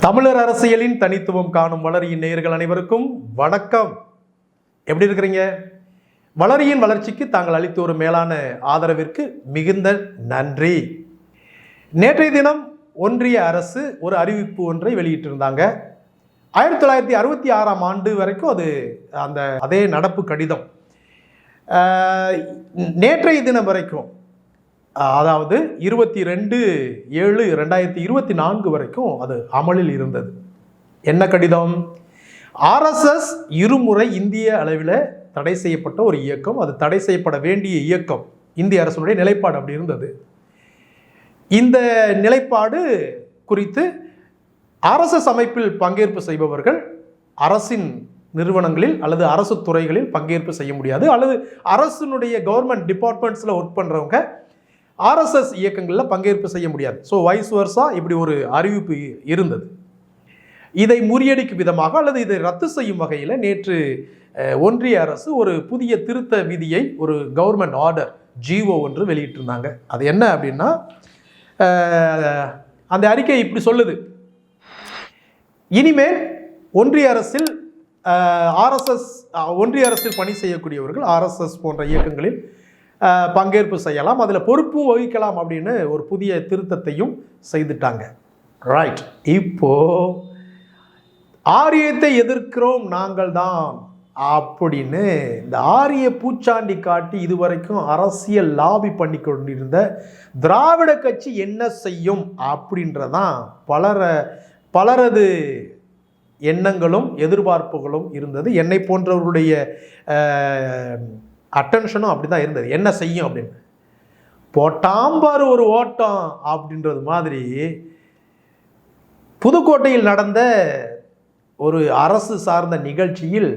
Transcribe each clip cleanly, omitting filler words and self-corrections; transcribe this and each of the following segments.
தமிழர் அரசியலின் தனித்துவம் காணும் வளரியின் நேயர்கள் அனைவருக்கும் வணக்கம். எப்படி இருக்கிறீங்க? வளரியின் வளர்ச்சிக்கு தாங்கள் அளித்த ஒரு மேலான ஆதரவிற்கு மிகுந்த நன்றி. நேற்றைய தினம் ஒன்றிய அரசு ஒரு அறிவிப்பு ஒன்றை வெளியிட்டிருந்தாங்க. 1966ஆம் ஆண்டு வரைக்கும் அதே நடப்பு கடிதம் நேற்றைய தினம் வரைக்கும், அதாவது 22/7/2024 வரைக்கும் அது அமலில் இருந்தது. என்ன கடிதம்? ஆர்எஸ்எஸ் இருமுறை இந்திய அளவில் தடை செய்யப்பட்ட ஒரு இயக்கம், அது தடை செய்யப்பட வேண்டிய இயக்கம். இந்திய அரசுடைய நிலைப்பாடு அப்படி இருந்தது. இந்த நிலைப்பாடு குறித்து ஆர்எஸ்எஸ் அமைப்பில் பங்கேற்பு செய்பவர்கள் அரசின் நிறுவனங்களில் அல்லது அரசு துறைகளில் பங்கேற்பு செய்ய முடியாது, அல்லது அரசினுடைய கவர்மெண்ட் டிபார்ட்மெண்ட்ஸில் ஒர்க் பண்ணுறவங்க ஆர்எஸ்எஸ் இயக்கங்களில் பங்கேற்பு செய்ய முடியாது. ஸோ வைஸ் வர்ஸா இப்படி ஒரு அறிவிப்பு இருந்தது. இதை முறியடிக்கும் விதமாக அல்லது இதை ரத்து செய்யும் வகையில் நேற்று ஒன்றிய அரசு ஒரு புதிய திருத்த விதியை, ஒரு கவர்மெண்ட் ஆர்டர் ஜிஓ ஒன்று வெளியிட்டிருந்தாங்க. அது என்ன அப்படின்னா, அந்த அறிக்கை இப்படி சொல்லுது: இனிமேல் ஒன்றிய அரசில் ஒன்றிய அரசில் பணி செய்யக்கூடியவர்கள் ஆர்எஸ்எஸ் போன்ற இயக்கங்களில் பங்கேற்பு செய்யலாம், அதில் பொறுப்பும் வகிக்கலாம் அப்படின்னு ஒரு புதிய திருத்தத்தையும் செய்துட்டாங்க. ரைட். இப்போ ஆரியத்தை எதிர்க்கிறோம் நாங்கள் தான் அப்படின்னு இந்த ஆரிய பூச்சாண்டி காட்டி இதுவரைக்கும் அரசியல் லாபி பண்ணி கொண்டிருந்த திராவிட கட்சி என்ன செய்யும் அப்படின்றதான் பலரது எண்ணங்களும் எதிர்பார்ப்புகளும் இருந்தது. என்னை போன்றவர்களுடைய அட்டென்ஷனும் அப்படி தான் இருந்தது. என்ன செய்யும் அப்படின்னு, போட்டாம்பாரு ஒரு ஓட்டம் அப்படின்றது மாதிரி புதுக்கோட்டையில் நடந்த ஒரு அரசு சார்ந்த நிகழ்ச்சியில்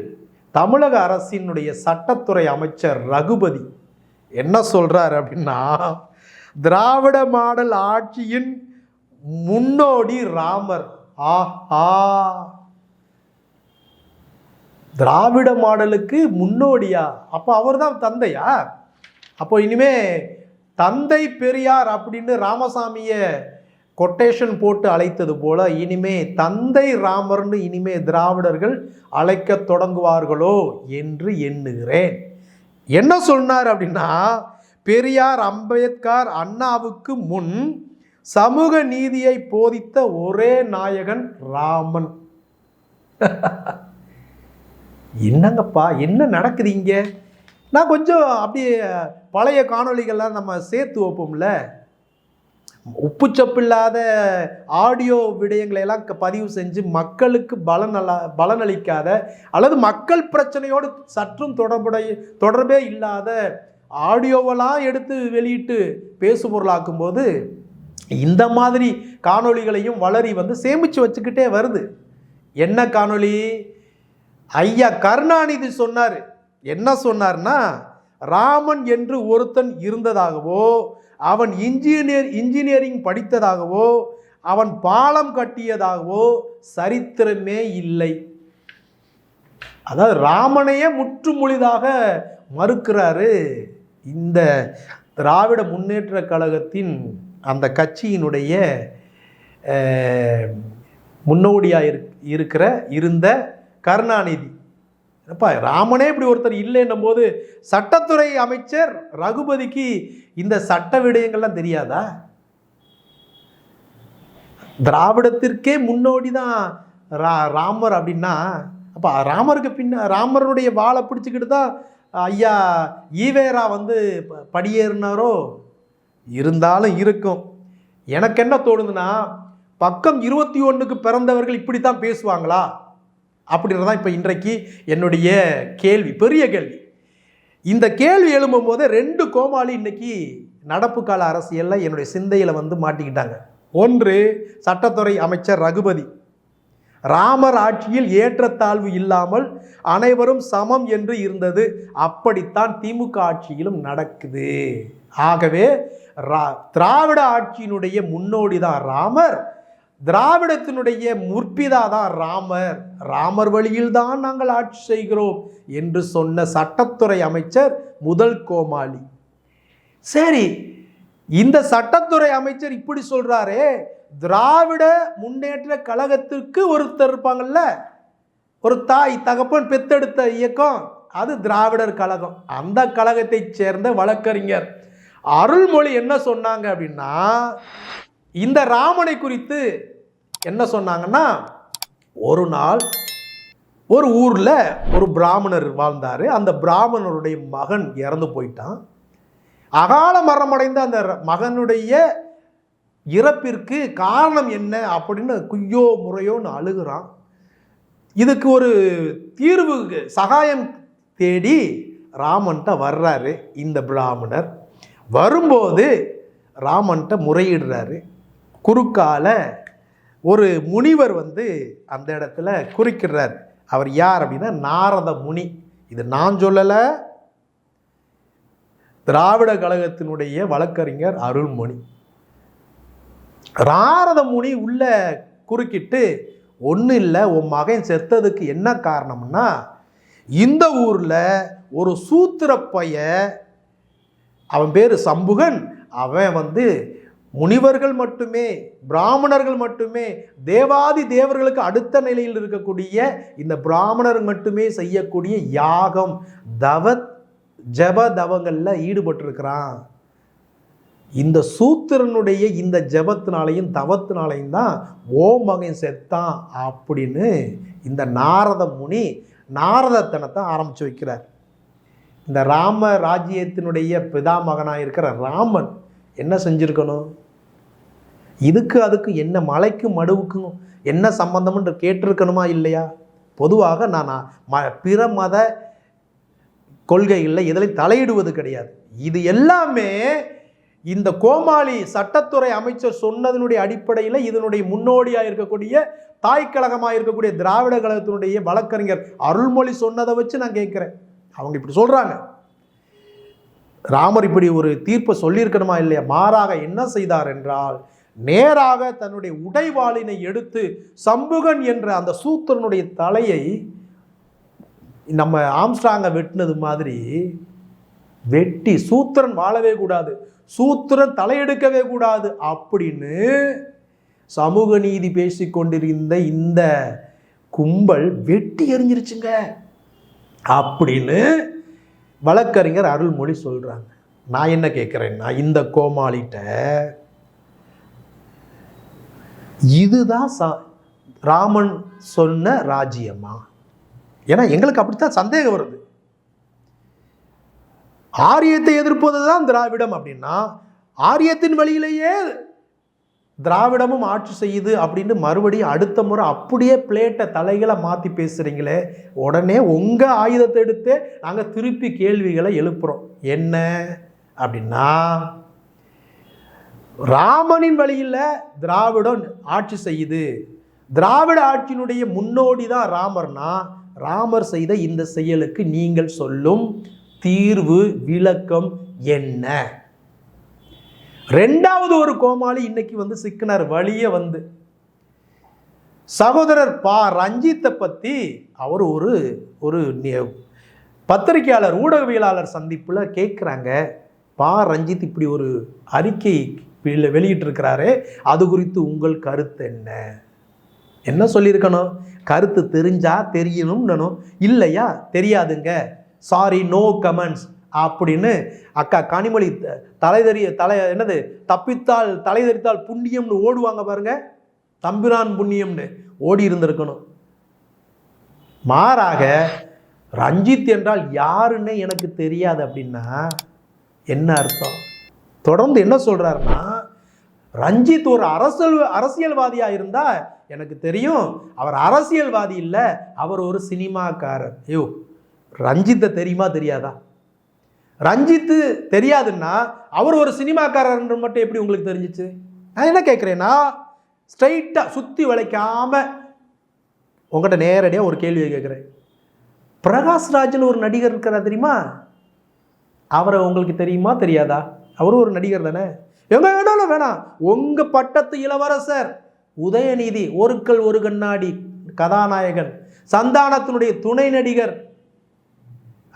தமிழக அரசினுடைய சட்டத்துறை அமைச்சர் ரகுபதி என்ன சொல்றார் அப்படின்னா, திராவிட மாடல் ஆட்சியின் முன்னோடி ராமர். ஆஹா, திராவிட மாடலுக்கு முன்னோடியா? அப்போ அவர் தான் தந்தையா? அப்போ இனிமே தந்தை பெரியார் அப்படின்னு ராமசாமியை கொட்டேஷன் போட்டு அழைத்தது போல இனிமே தந்தை ராமர்னு இனிமே திராவிடர்கள் அழைக்க தொடங்குவார்களோ என்று எண்ணுகிறேன். என்ன சொன்னார் அப்படின்னா, பெரியார், அம்பேத்கர், அண்ணாவுக்கு முன் சமூக நீதியை போதித்த ஒரே நாயகன் ராமன். என்னங்கப்பா, என்ன நடக்குது இங்கே? நான் கொஞ்சம் அப்படியே பழைய காணொளிகள்லாம் நம்ம சேர்த்து வைப்போம்ல, உப்புச்சப்பில்லாத ஆடியோ விடயங்களை எல்லாம் பதிவு செஞ்சு மக்களுக்கு பலனளிக்காத அல்லது மக்கள் பிரச்சனையோடு சற்றும் தொடர்பே இல்லாத ஆடியோவெல்லாம் எடுத்து வெளியிட்டு பேசுபொருளாக்கும் போது இந்த மாதிரி காணொளிகளையும் வளரி சேமித்து வச்சுக்கிட்டே வருது. என்ன காணொளி? ஐயா கருணாநிதி சொன்னார். என்ன சொன்னார்னா, ராமன் என்று ஒருத்தன் இருந்ததாகவோ, அவன் இன்ஜினியரிங் படித்ததாகவோ, அவன் பாலம் கட்டியதாகவோ சரித்திரமே இல்லை. அதாவது ராமனையே முற்றுமொழிதாக மறுக்கிறாரு இந்த திராவிட முன்னேற்ற கழகத்தின் அந்த கட்சியினுடைய முன்னோடியாக இருந்த கருணாநிதி. அப்பா, ராமனே இப்படி ஒருத்தர் இல்லைன்னும் போது சட்டத்துறை அமைச்சர் ரகுபதிக்கு இந்த சட்ட விடயங்கள்லாம் தெரியாதா? திராவிடத்திற்கே முன்னோடி தான் ராமர் அப்படின்னா, அப்போ ராமருக்கு ராமருடைய வாழை பிடிச்சிக்கிட்டு தான் ஐயா ஈவேரா படியேறினாரோ? இருந்தாலும் இருக்கும். எனக்கு என்ன தோணுதுன்னா, பக்கம் 21க்கு பிறந்தவர்கள் இப்படித்தான் பேசுவாங்களா அப்படின்றதான் இப்போ இன்றைக்கு என்னுடைய கேள்வி, பெரிய கேள்வி. இந்த கேள்வி எழும்பும் போது 2 கோமாளி இன்னைக்கு நடப்பு கால அரசியலில் என்னுடைய சிந்தையில் மாட்டிக்கிட்டாங்க. ஒன்று, சட்டத்துறை அமைச்சர் ரகுபதி. ராமர் ஆட்சியில் ஏற்றத்தாழ்வு இல்லாமல் அனைவரும் சமம் என்று இருந்தது, அப்படித்தான் திமுக ஆட்சியிலும் நடக்குது. ஆகவே திராவிட ஆட்சியினுடைய முன்னோடி தான் ராமர், திராவிடத்தினுடைய முற்பிதா தான் ராமர், ராமர் வழியில் தான் நாங்கள் ஆட்சி செய்கிறோம் என்று சொன்ன சட்டத்துறை அமைச்சர் முதல் கோமாளி. சரி, இந்த சட்டத்துறை அமைச்சர் இப்படி சொல்றாரே, திராவிட முன்னேற்ற கழகத்திற்கு ஒருத்தர் இருப்பாங்கல்ல, ஒரு தாய் தகப்பன் பெத்தெடுத்த இயக்கம், அது திராவிடர் கழகம். அந்த கழகத்தை சேர்ந்த வழக்கறிஞர் அருள்மொழி என்ன சொன்னாங்க அப்படின்னா, இந்த ராமனை குறித்து என்ன சொன்னாங்கன்னா, ஒரு நாள் ஒரு ஊரில் ஒரு பிராமணர் வாழ்ந்தார். அந்த பிராமணருடைய மகன் இறந்து போயிட்டான். அகால மரணமடைந்த அந்த மகனுடைய இறப்பிற்கு காரணம் என்ன அப்படின்னு குய்யோ முறையோன்னு அழுகிறான். இதுக்கு ஒரு தீர்வு சகாயம் தேடி ராமன்ட்ட வர்றாரு இந்த பிராமணர். வரும்போது ராமன்ட்ட முறையிடுறாரு. குறுக்கால ஒரு முனிவர் அந்த இடத்துல குறிக்கிறார். அவர் யார் அப்படின்னா நாரத முனி. இது நான் சொல்லலை, திராவிட கழகத்தினுடைய வழக்கறிஞர் அருள்மொழி. நாரத முனி உள்ள குறுக்கிட்டு, ஒன்றும் இல்லை, உன் மகன் செத்ததுக்கு என்ன காரணம்னா, இந்த ஊரில் ஒரு சூத்திர பைய, அவன் பேர் சம்புகன், அவன் முனிவர்கள் மட்டுமே, பிராமணர்கள் மட்டுமே, தேவாதி தேவர்களுக்கு அடுத்த நிலையில் இருக்கக்கூடிய இந்த பிராமணர் மட்டுமே செய்யக்கூடிய யாகம், ஜப தவங்களில் ஈடுபட்டிருக்கிறான். இந்த சூத்திரனுடைய இந்த ஜபத்தினாலையும் தவத்தினாலையும் தான் ஓ மகன் செத்தான் அப்படின்னு இந்த நாரத முனி நாரதத்தனத்தை ஆரம்பித்து வைக்கிறார். இந்த ராம ராஜ்யத்தினுடைய பிதாமகனாக இருக்கிற ராமன் என்ன செஞ்சுருக்கணும்? இதுக்கு அதுக்கு என்ன, மலைக்கும் மடுவுக்கும் என்ன சம்பந்தம்ன்ற கேட்டிருக்கணுமா இல்லையா? பொதுவாக நான் பிற மத கொள்கைகளில் இதில் தலையிடுவது கிடையாது. இது எல்லாமே இந்த கோமாளி சட்டத்துறை அமைச்சர் சொன்னதனுடைய அடிப்படையில் இதனுடைய முன்னோடியாக இருக்கக்கூடிய தாய்க்கழகமாக இருக்கக்கூடிய திராவிட கழகத்தினுடைய வழக்கறிஞர் அருள்மொழி சொன்னதை வச்சு நான் கேட்குறேன். அவங்க இப்படி சொல்கிறாங்க, ராமர் இப்படி ஒரு தீர்ப்பை சொல்லியிருக்கணுமா இல்லையா? மாறாக என்ன செய்தார் என்றால், நேராக தன்னுடைய உடைவாளினை எடுத்து சம்புகன் என்ற அந்த சூத்திரனுடைய தலையை நம்ம ஆம்ஸ்ட்ராங்கை வெட்டினது மாதிரி வெட்டி, சூத்திரன் வாழவே கூடாது, சூத்திரன் தலையெடுக்கவே கூடாது அப்படின்னு சமூக நீதி பேசிக்கொண்டிருந்த இந்த கும்பல் வெட்டி எறிஞ்சிருச்சுங்க அப்படின்னு வழக்கறிஞர் அருள்மொழி சொல்றாங்க. நான் என்ன கேட்குறேன்னா, இந்த கோமாளிட்ட இதுதான் ராமன் சொன்ன ராஜ்யமா? ஏன்னா எங்களுக்கு அப்படித்தான் சந்தேகம் வருது. ஆரியத்தை எதிர்ப்பது தான் திராவிடம் அப்படின்னா, ஆரியத்தின் வழியிலேயே திராவிடமும் ஆட்சி செய்யுது அப்படின்னு மறுபடியும் அடுத்த முறை அப்படியே பிளேட்டை தலைகளை மாற்றி பேசுகிறீங்களே, உடனே உங்கள் ஆயுதத்தை எடுத்து நாங்கள் திருப்பி கேள்விகளை எழுப்புகிறோம். என்ன அப்படின்னா, ராமனின் வழியில் திராவிடம் ஆட்சி செய்யுது, திராவிட ஆட்சியினுடைய முன்னோடி தான் ராமர்னா, ராமர் செய்த இந்த செயலுக்கு நீங்கள் சொல்லும் தீர்வு விளக்கம் என்ன? ரெண்டாவது ஒரு கோமாளி இன்னைக்கு சிக்கினார் வழியே சகோதரர் பா ரஞ்சித்தை பற்றி அவர் ஒரு பத்திரிகையாளர் ஊடகவியலாளர் சந்திப்பில் கேட்குறாங்க, பா ரஞ்சித் இப்படி ஒரு அறிக்கை வெளியிட்டிருக்கிறாரு, அது குறித்து உங்கள் கருத்து என்ன? என்ன சொல்லியிருக்கணும்? கருத்து தெரிஞ்சா தெரியணும்னு, இல்லையா தெரியாதுங்க, சாரி நோ கமெண்ட்ஸ் அப்படின்னு அக்கா கனிமொழி என்னது தப்பித்தால் தலை தெரித்தால் புண்ணியம்னு ஓடுவாங்க பாருங்க, தம்பிரான் புண்ணியம்னு ஓடி இருந்திருக்கணும். மாறாக ரஞ்சித் என்றால் யாருன்னு எனக்கு தெரியாது அப்படின்னா என்ன அர்த்தம்? தொடர்ந்து என்ன சொல்றாருன்னா, ரஞ்சித் ஒரு அரசியல்வாதியா இருந்தா எனக்கு தெரியும், அவர் அரசியல்வாதி இல்லை, அவர் ஒரு சினிமாக்காரர். ஐயோ, ரஞ்சித்தை தெரியுமா தெரியாதா? ரஞ்சித்து தெரியாதுன்னா அவர் ஒரு சினிமாக்காரர் மட்டும் எப்படி உங்களுக்கு தெரிஞ்சிச்சு? நான் என்ன கேட்குறேன்னா, ஸ்ட்ரைட்டாக சுற்றி வளைக்காம உங்கள்கிட்ட நேரடியாக ஒரு கேள்வியை கேட்குறேன். பிரகாஷ்ராஜ்னு ஒரு நடிகர் இருக்கிறார் தெரியுமா? அவரை உங்களுக்கு தெரியுமா தெரியாதா? அவரும் ஒரு நடிகர் தானே. எங்க வேணாலும் வேணாம், உங்கள் பட்டத்து இளவரசர் உதயநிதி, ஒருக்கல் ஒரு கண்ணாடி கதாநாயகன், சந்தானத்தினுடைய துணை நடிகர்,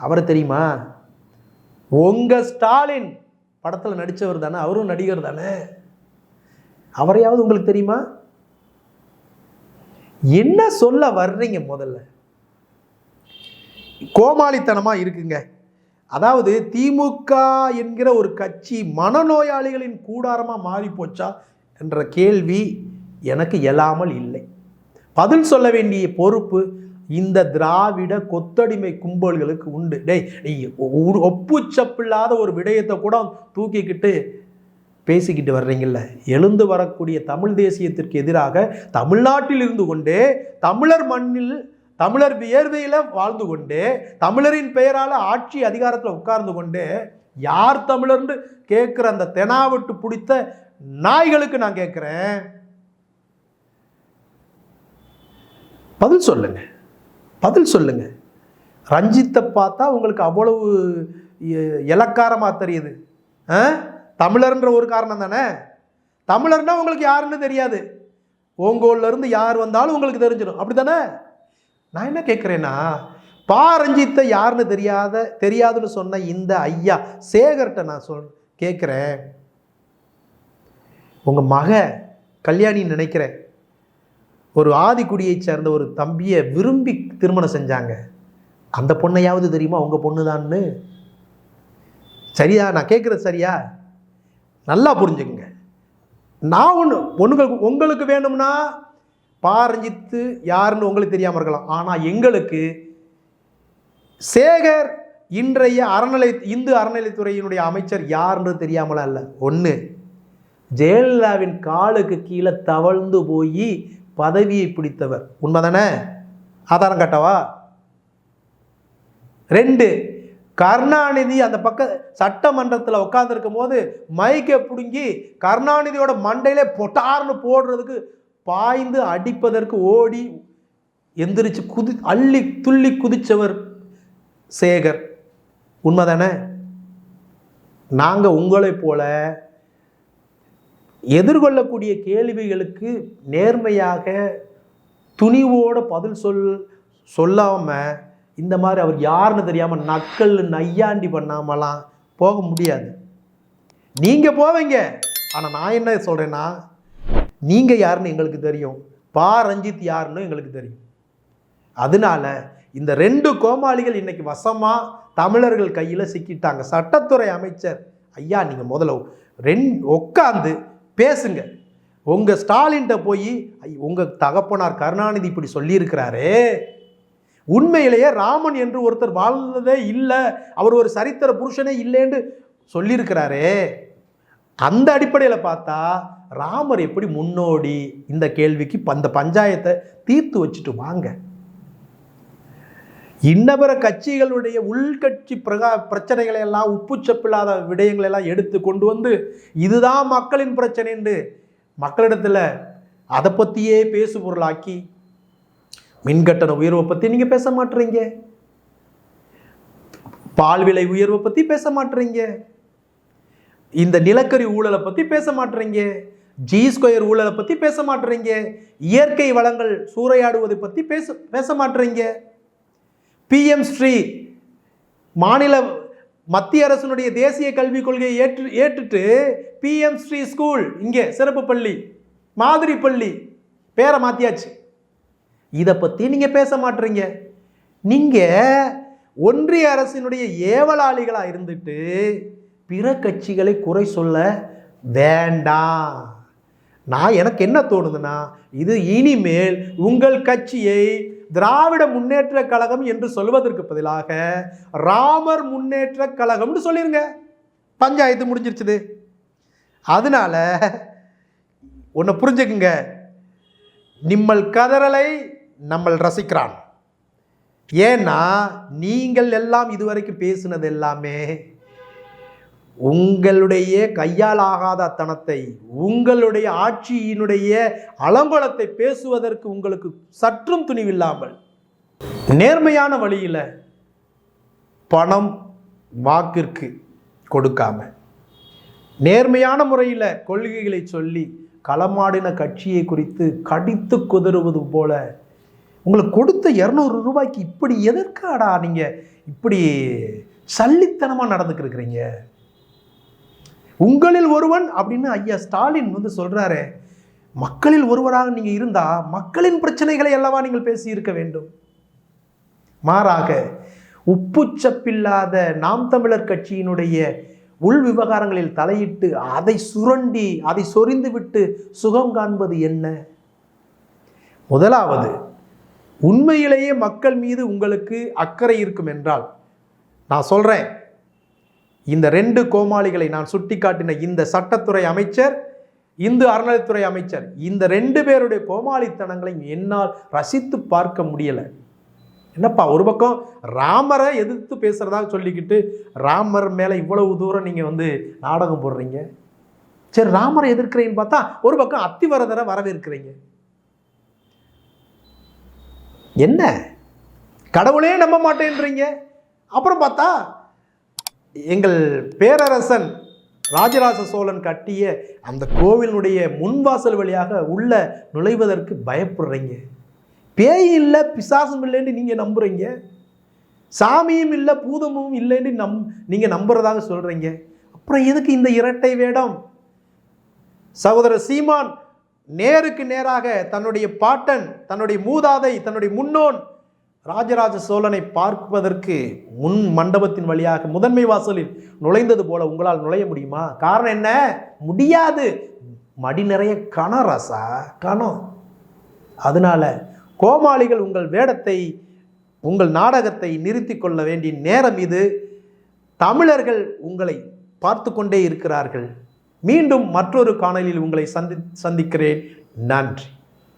அவரை தெரியுமா? உங்க ஸ்டாலின் படத்தில் நடித்தவர் தானே, அவரும் நடிகர் தானே. அவரையாவது உங்களுக்கு தெரியுமா? என்ன சொல்ல வர்றீங்க? முதல்ல கோமாளித்தனமா இருக்குங்க. அதாவது திமுக என்கிற ஒரு கட்சி மனநோயாளிகளின் கூடாரமா மாறி போச்சா என்ற கேள்வி எனக்கு எழாமல் இல்லை. பதில் சொல்ல வேண்டிய பொறுப்பு இந்த திராவிட கொத்தடிமை கும்பல்களுக்கு உண்டு. ஒப்பு சப்பில்லாத ஒரு விடயத்தை கூட தூக்கிக்கிட்டு பேசிக்கிட்டு வர்றீங்கல்ல. எழுந்து வரக்கூடிய தமிழ் தேசியத்திற்கு எதிராக தமிழ்நாட்டில் இருந்து கொண்டே, தமிழர் மண்ணில் தமிழர் வியர்வையில் வாழ்ந்து கொண்டே, தமிழரின் பெயரால் ஆட்சி அதிகாரத்தில் உட்கார்ந்து கொண்டே, யார் தமிழர்னு கேட்குற அந்த தெனாவிட்டு பிடித்த நாய்களுக்கு நான் கேட்குறேன், பதில் சொல்லுங்க, பதில் சொல்லுங்க. ரஞ்சித்தை பார்த்தா உங்களுக்கு அவ்வளவு இலக்காரமாக தெரியுது. தமிழர்ன்ற ஒரு காரணம் தானே. தமிழர்னா உங்களுக்கு யாருன்னு தெரியாது. ஓங்கோல்ல இருந்து யார் வந்தாலும் உங்களுக்கு தெரிஞ்சிடும், அப்படி தானே? நான் என்ன கேட்குறேன்னா, ரஞ்சித்தை யாருன்னு தெரியாதுன்னு சொன்ன இந்த ஐயா சேகர்கிட்ட நான் கேட்குறேன், உங்கள் மக கல்யாணின்னு நினைக்கிறேன், ஒரு ஆதிக்குடியை சேர்ந்த ஒரு தம்பியை விரும்பி திருமணம் செஞ்சாங்க. அந்த பொண்ணையாவது தெரியுமா உங்கள் பொண்ணு தான்னு? சரியா? நான் கேட்குறது சரியா? நல்லா புரிஞ்சுக்குங்க. நான் உங்களுக்கு வேணும்னா ரஞ்சித்து யாருன்னு உங்களுக்கு தெரியாமல் இருக்கலாம். ஆனால் எங்களுக்கு சேகர் இன்றைய இந்து அறநிலைத்துறையினுடைய அமைச்சர் யாருன்னு தெரியாமலாம் இல்லை. ஒன்று, ஜெயலலிதாவின் காலுக்கு கீழே தவழ்ந்து போய் பதவியை பிடித்தவர், உண்மைதானே? ஆதாரம் காட்டவா? 2, கருணாநிதி அந்த பக்கம் சட்டமன்றத்தில் உட்கார்ந்துருக்கும் போது மைக்கை பிடுங்கி கருணாநிதியோட மண்டையிலே பொட்டார்னு போடுறதுக்கு பாய்ந்து அடிப்பதற்கு ஓடி எந்திரிச்சு அள்ளி துள்ளி குதிச்சவர் சேகர், உண்மைதானே? நாங்கள் உங்களை போல எதிர்கொள்ளக்கூடிய கேள்விகளுக்கு நேர்மையாக துணிவோட பதில் சொல்லாமல் இந்த மாதிரி அவர் யாருன்னு தெரியாமல் நக்கல் நையாண்டி பண்ணாமலாம் போக முடியாது. நீங்கள் போவீங்க, ஆனால் நான் என்ன சொல்கிறேன்னா, நீங்கள் யாருன்னு எங்களுக்கு தெரியும், ரஞ்சித் யாருன்னு எங்களுக்கு தெரியும். அதனால இந்த 2 கோமாளிகள் இன்னைக்கு வசமாக தமிழர்கள் கையில் சிக்கிட்டாங்க. சட்டத்துறை அமைச்சர் ஐயா, நீங்கள் முதல்ல உட்காந்து பேசுங்க. உங்கள் ஸ்டாலின்கிட்ட போய் உங்கள் தகப்பனார் கருணாநிதி இப்படி சொல்லியிருக்கிறாரு, உண்மையிலேயே ராமன் என்று ஒருத்தர் வாழ்ந்ததே இல்லை, அவர் ஒரு சரித்திர புருஷனே இல்லைன்னு சொல்லியிருக்கிறாரே, அந்த அடிப்படையில் பார்த்தா ராமர் எப்படி முன்னோடி? இந்த கேள்விக்கு அந்த பஞ்சாயத்தை தீர்த்து வச்சுட்டு வாங்க. இன்னவர கட்சிகளுடைய உள்கட்சி பிரச்சனைகளை எல்லாம், உப்புச்சப்பில்லாத விடயங்களை எல்லாம் எடுத்து கொண்டு வந்து இதுதான் மக்களின் பிரச்சனை என்று மக்களிடத்தில் அதை பற்றியே பேசு பொருளாக்கி, மின்கட்டண உயர்வை பற்றி நீங்கள் பேச மாட்டீங்க, பால் விலை உயர்வை பற்றி பேச மாட்டீங்க, இந்த நிலக்கரி ஊழலை பற்றி பேச மாட்டீங்க, G2 ஊழலை பற்றி பேச மாட்டீங்க, இயற்கை வளங்கள் சூறையாடுவதை பற்றி பேச மாட்டீங்க, PM ஸ்ரீ மாநில மத்திய அரசினுடைய தேசிய கல்விக் கொள்கையை ஏற்றுட்டு PM ஸ்ரீ ஸ்கூல் இங்கே சிறப்பு பள்ளி மாதிரி பள்ளி பேரை மாற்றியாச்சு. இதை பற்றி நீங்கள் பேச மாட்டீங்க. நீங்கள் ஒன்றிய அரசினுடைய ஏவலாளிகளாக இருந்துட்டு பிற கட்சிகளை குறை சொல்ல வேண்டாம். எனக்கு என்ன தோணுதுன்னா, இது இனிமேல் உங்கள் கட்சியை திராவிட முன்னேற்ற கழகம் என்று சொல்வதற்கு பதிலாக ராமர் முன்னேற்ற கழகம்னு சொல்லிருங்க. பஞ்சாயத்து முடிஞ்சிருச்சுது. அதனால ஒன்று புரிஞ்சுக்குங்க, நிம்மல் கதறலை நம்மள் ரசிக்கிறான். ஏன்னா நீங்கள் எல்லாம் இதுவரைக்கும் பேசினது எல்லாமே உங்களுடைய கையால் ஆகாத தனத்தை, உங்களுடைய ஆட்சியினுடைய அலங்கோலத்தை பேசுவதற்கு உங்களுக்கு சற்றும் துணிவில்லாமல், நேர்மையான வழியில் பணம் வாக்கிற்கு கொடுக்காம, நேர்மையான முறையில் கொள்கைகளை சொல்லி களமாடின கட்சியை குறித்து கடித்து குதறுவது போல உங்களுக்கு கொடுத்த 200 ரூபாய்க்கு இப்படி எதற்காடா நீங்கள் இப்படி சல்லித்தனமாக நடந்துக்கிருக்கிறீங்க? உங்களில் ஒருவன் அப்படின்னு ஐயா ஸ்டாலின் சொல்கிறாரு. மக்களில் ஒருவராக நீங்கள் இருந்தால் மக்களின் பிரச்சனைகளை அல்லவா நீங்கள் பேசி இருக்க வேண்டும். மாறாக உப்புச்சப்பில்லாத நாம் தமிழர் கட்சியினுடைய உள் விவகாரங்களில் தலையிட்டு அதை சுரண்டி அதை சொரிந்து விட்டு சுகம் காண்பது என்ன? முதலாவது, உண்மையிலேயே மக்கள் மீது உங்களுக்கு அக்கறை இருக்கும் என்றால், நான் சொல்றேன், இந்த 2 கோமாளிகளை நான் சுட்டிக்காட்டின இந்த சட்டத்துறை அமைச்சர், இந்து அறநிலைத்துறை அமைச்சர், இந்த 2 பேருடைய கோமாளித்தனங்களை என்னால் ரசித்து பார்க்க முடியலை. என்னப்பா, ஒரு பக்கம் ராமரை எதிர்த்து பேசுறதாக சொல்லிக்கிட்டு ராமர் மேலே இவ்வளவு தூரம் நீங்கள் நாடகம் போடுறீங்க. சரி, ராமரை எதிர்க்கிறீங்கன்னு பார்த்தா ஒரு பக்கம் அத்திவரதரை வரவேற்கிறீங்க. என்ன, கடவுளே நம்ப மாட்டேன்றீங்க. அப்புறம் பார்த்தா எங்கள் பேரரசன் ராஜராஜ சோழன் கட்டிய அந்த கோவிலுடைய முன்வாசல் வழியாக உள்ள நுழைவதற்கு பயப்படுறீங்க. பேய் இல்லை பிசாசும் இல்லைன்னு நீங்கள் நம்புறீங்க. சாமியும் இல்லை பூதமும் இல்லைன்னு நீங்கள் நம்புறதாக சொல்கிறீங்க. அப்புறம் எதுக்கு இந்த இரட்டை வேடம்? சகோதரர் சீமான் நேருக்கு நேராக தன்னுடைய பாட்டன், தன்னுடைய மூதாதை, தன்னுடைய முன்னோன் ராஜராஜ சோழனை பார்ப்பதற்கு முன் மண்டபத்தின் வழியாக முதன்மை வாசலில் நுழைந்தது போல உங்களால் நுழைய முடியுமா? காரணம் என்ன? முடியாது. மடி நிறைய கணம் ராசா, கணம். அதனால கோமாளிகள் உங்கள் வேடத்தை, உங்கள் நாடகத்தை நிறுத்தி கொள்ள வேண்டிய நேரம் இது. தமிழர்கள் உங்களை பார்த்து கொண்டே இருக்கிறார்கள். மீண்டும் மற்றொரு காணொளியில் உங்களை சந்திக்கிறேன். நன்றி.